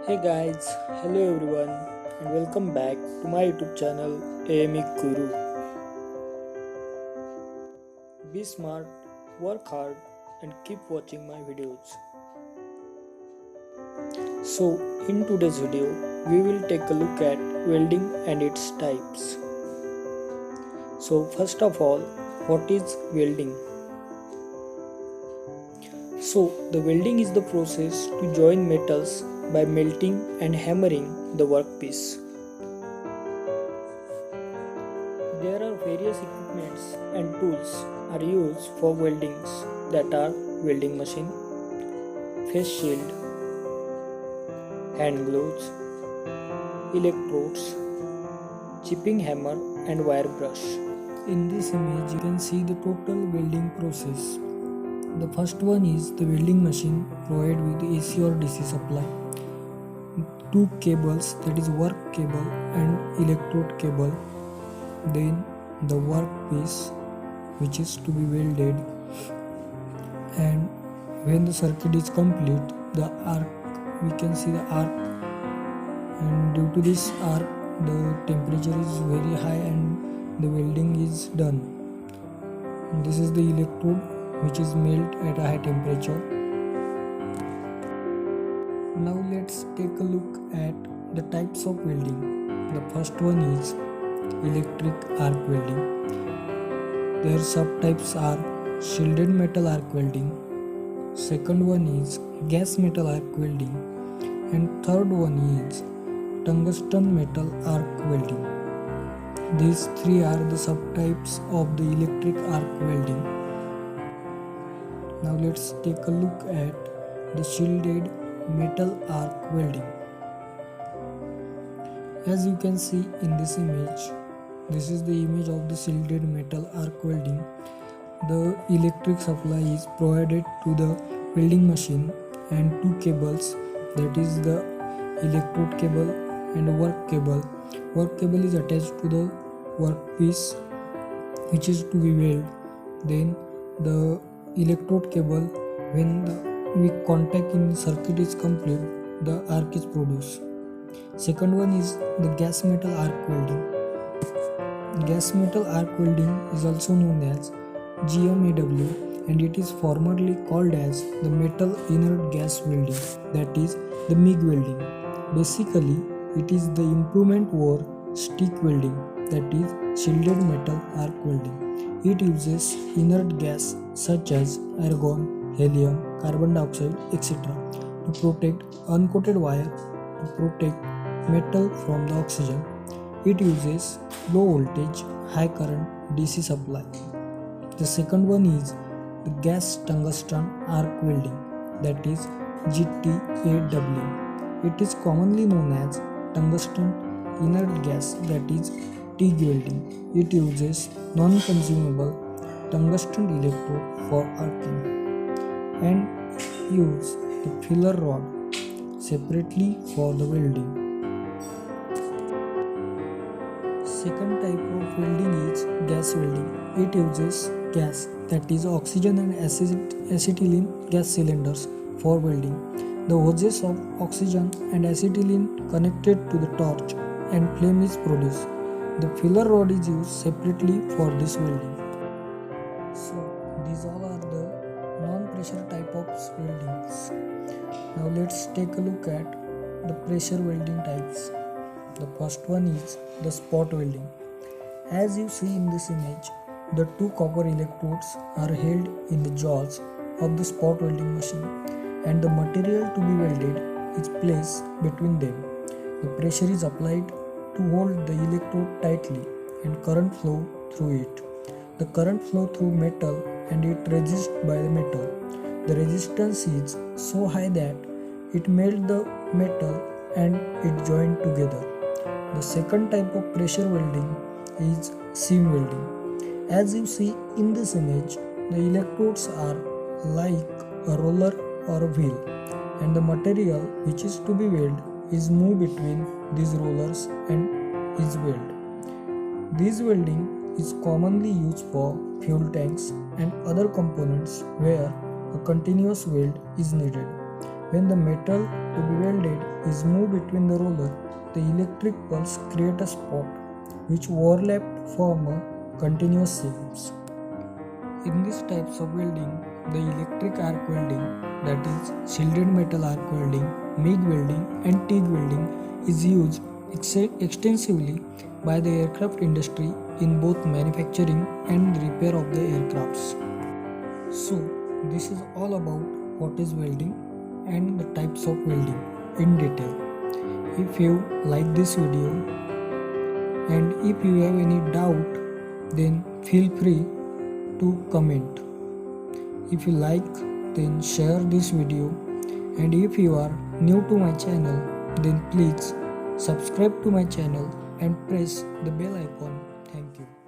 Hey guys, hello everyone, and welcome back to my YouTube channel AME GURU. Be smart, work hard, and keep watching my videos. So, in today's video, we will take a look at welding and its types. So, first of all, what is welding? So, the welding is the process to join metals by melting and hammering the workpiece. There are various equipments and tools are used for weldings that are welding machine, face shield, hand gloves, electrodes, chipping hammer and wire brush. In this image you can see the total welding process. The first one is the welding machine provided with AC or DC supply. Two cables, that is work cable and electrode cable. Then the workpiece which is to be welded, and when the circuit is complete, the arc, we can see the arc, and due to this arc the temperature is very high and the welding is done. And this is the electrode which is melt at a high temperature. Now let's take a look at the types of welding. The first one is electric arc welding. Their subtypes are shielded metal arc welding. Second one is gas metal arc welding. And third one is tungsten metal arc welding. These three are the subtypes of the electric arc welding. Now let's take a look at the shielded metal arc welding. As you can see in this image, this is the image of the shielded metal arc welding. The electric supply is provided to the welding machine and two cables, that is the electrode cable and work cable. Work cable is attached to the workpiece which is to be welded. Then the electrode cable, when the weak contact in the circuit is complete, the arc is produced. Second one is the gas metal arc welding. Gas metal arc welding is also known as GMAW, and it is formerly called as the metal inert gas welding, that is the MIG welding. Basically, it is the improvement over stick welding, that is shielded metal arc welding. It uses inert gas such as argon, helium, carbon dioxide, etc. to protect uncoated wire, to protect metal from the oxygen. It uses low voltage, high current DC supply. The second one is the gas tungsten arc welding, that is GTAW. It is commonly known as tungsten inert gas, that is TIG welding. It uses non-consumable tungsten electrode for arcing and use the filler rod separately for the welding. Second type of welding is gas welding. It uses gas, that is oxygen and acetylene gas cylinders for welding. The hoses of oxygen and acetylene connected to the torch and flame is produced. The filler rod is used separately for this welding. So these all are the non-pressure type of weldings. Now let's take a look at the pressure welding types. The first one is the spot welding. As you see in this image, the two copper electrodes are held in the jaws of the spot welding machine, and the material to be welded is placed between them. The pressure is applied to hold the electrode tightly and current flow through it. The current flow through metal and it resists by the metal. The resistance is so high that it melts the metal and it joined together. The second type of pressure welding is seam welding. As you see in this image, the electrodes are like a roller or a wheel, and the material which is to be welded is moved between these rollers and is welded. This welding is commonly used for fuel tanks and other components where a continuous weld is needed. When the metal to be welded is moved between the roller, the electric pulse create a spot which overlap to form a continuous seams. In these types of welding, the electric arc welding, that is shielded metal arc welding, MIG welding and TIG welding is used extensively by the aircraft industry in both manufacturing and repair of the aircrafts. So, this is all about what is welding and the types of welding in detail. If you like this video and if you have any doubt, then feel free to comment. If you like, then share this video, and if you are new to my channel, then please subscribe to my channel and press the bell icon. Thank you.